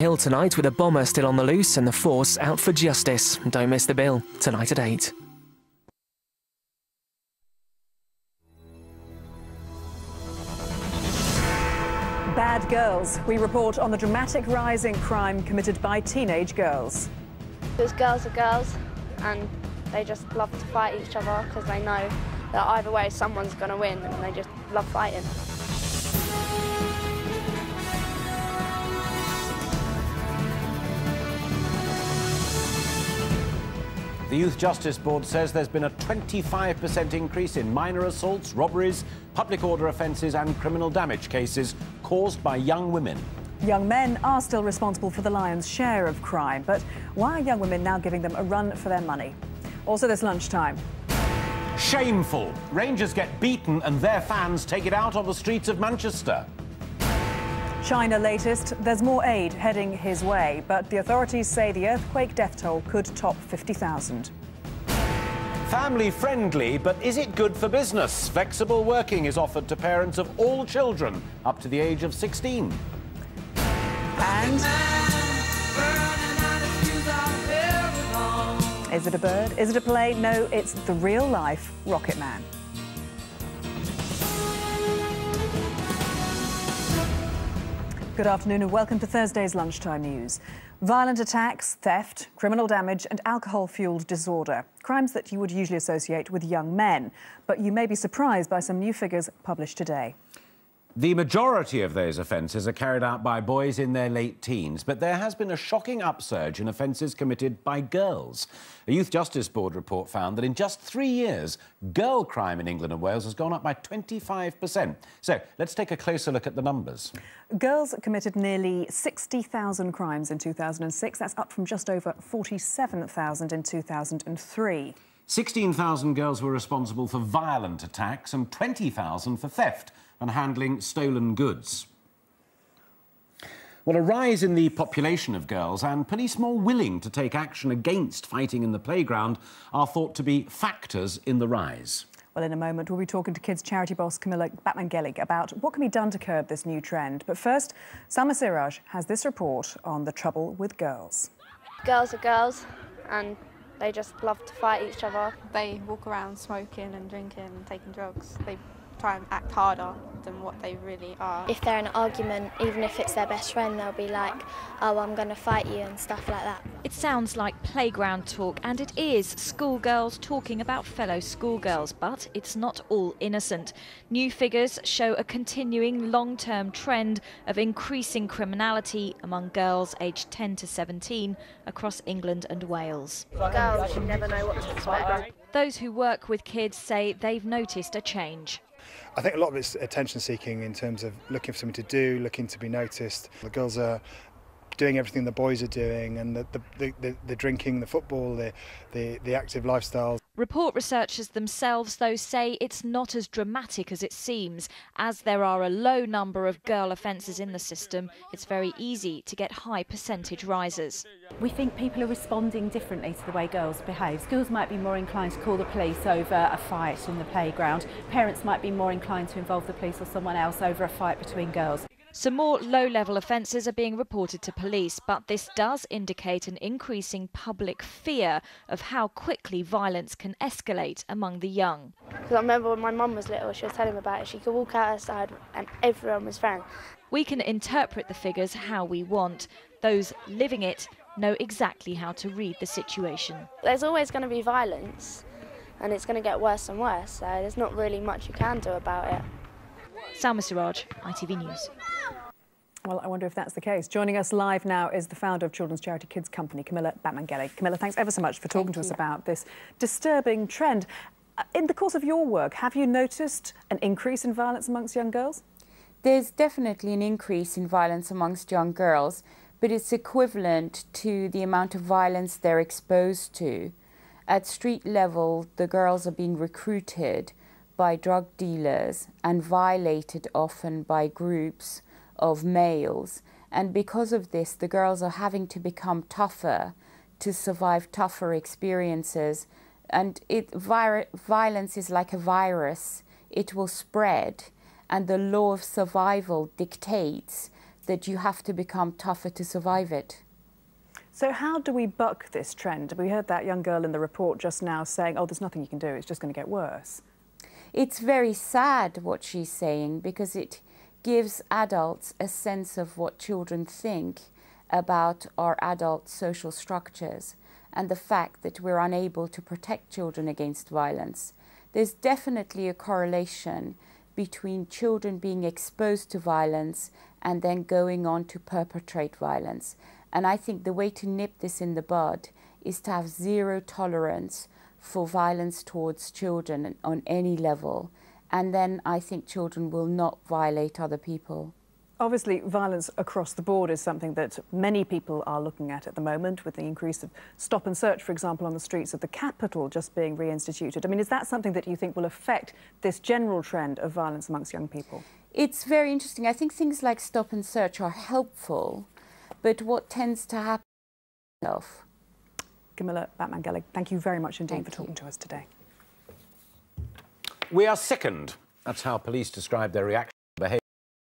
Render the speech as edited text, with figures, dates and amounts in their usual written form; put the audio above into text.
Hill tonight with a bomber still on the loose and the force out for justice. Don't miss the bill, tonight at 8. Bad girls. We report on the dramatic rise in crime committed by teenage girls. Because girls are girls and they just love to fight each other because they know that either way someone's going to win and they just love fighting. The Youth Justice Board says there's been a 25% increase in minor assaults, robberies, public order offences and criminal damage cases caused by young women. Young men are still responsible for the lion's share of crime, but why are young women now giving them a run for their money? Also this lunchtime. Shameful. Rangers get beaten and their fans take it out on the streets of Manchester. China latest, there's more aid heading his way, but the authorities say the earthquake death toll could top 50,000. Family friendly, but is it good for business? Flexible working is offered to parents of all children up to the age of 16. And is it a bird? Is it a play? No, it's the real-life Rocket Man. Good afternoon and welcome to Thursday's Lunchtime News. Violent attacks, theft, criminal damage and alcohol-fuelled disorder. Crimes that you would usually associate with young men. But you may be surprised by some new figures published today. The majority of those offences are carried out by boys in their late teens, but there has been a shocking upsurge in offences committed by girls. A Youth Justice Board report found that in just 3 years, girl crime in England and Wales has gone up by 25%. So let's take a closer look at the numbers. Girls committed nearly 60,000 crimes in 2006. That's up from just over 47,000 in 2003. 16,000 girls were responsible for violent attacks and 20,000 for theft and handling stolen goods. Well, a rise in the population of girls and police more willing to take action against fighting in the playground are thought to be factors in the rise. Well, in a moment, we'll be talking to kids' charity boss Camilla Batman-Gellig about what can be done to curb this new trend. But first, Salma Siraj has this report on the trouble with girls. Girls are girls and they just love to fight each other. They walk around smoking and drinking and taking drugs. They try and act harder than what they really are. If they're in an argument, even if it's their best friend, they'll be like, oh, I'm going to fight you and stuff like that. It sounds like playground talk, and it is schoolgirls talking about fellow schoolgirls, but it's not all innocent. New figures show a continuing long-term trend of increasing criminality among girls aged 10 to 17 across England and Wales. Girls, you never know what to expect. Those who work with kids say they've noticed a change. I think a lot of it's attention seeking in terms of looking for something to do, looking to be noticed. The girls are doing everything the boys are doing, and the drinking, the football, the active lifestyle. Report researchers themselves, though, say it's not as dramatic as it seems. As there are a low number of girl offences in the system, it's very easy to get high percentage rises. We think people are responding differently to the way girls behave. Schools might be more inclined to call the police over a fight in the playground. Parents might be more inclined to involve the police or someone else over a fight between girls. Some more low-level offences are being reported to police, but this does indicate an increasing public fear of how quickly violence can escalate among the young. Because I remember when my mum was little, she was telling me about it. She could walk outside and everyone was friends. We can interpret the figures how we want. Those living it know exactly how to read the situation. There's always going to be violence, and it's going to get worse and worse, so there's not really much you can do about it. Salma Siraj, ITV News. Well, I wonder if that's the case. Joining us live now is the founder of children's charity Kids Company, Camilla Batman-Gellig. Camilla, thanks ever so much for talking to us about this disturbing trend. In the course of your work, have you noticed an increase in violence amongst young girls? There's definitely an increase in violence amongst young girls, but it's equivalent to the amount of violence they're exposed to. At street level, the girls are being recruited by drug dealers and violated often by groups of males, and because of this the girls are having to become tougher to survive tougher experiences, and violence is like a virus. It will spread, and the law of survival dictates that you have to become tougher to survive it. So how do we buck this trend? We heard that young girl in the report just now saying, oh, there's nothing you can do, it's just going to get worse. It's very sad what she's saying, because it gives adults a sense of what children think about our adult social structures and the fact that we're unable to protect children against violence. There's definitely a correlation between children being exposed to violence and then going on to perpetrate violence. And I think the way to nip this in the bud is to have zero tolerance for violence towards children on any level. And then I think children will not violate other people. Obviously, violence across the board is something that many people are looking at the moment, with the increase of stop and search, for example, on the streets of the capital just being reinstituted. I mean, is that something that you think will affect this general trend of violence amongst young people? It's very interesting. I think things like stop and search are helpful, but what tends to happen is Camilla Batman-Gellig, thank you very much indeed for talking to us today. We are sickened. That's how police describe their reaction.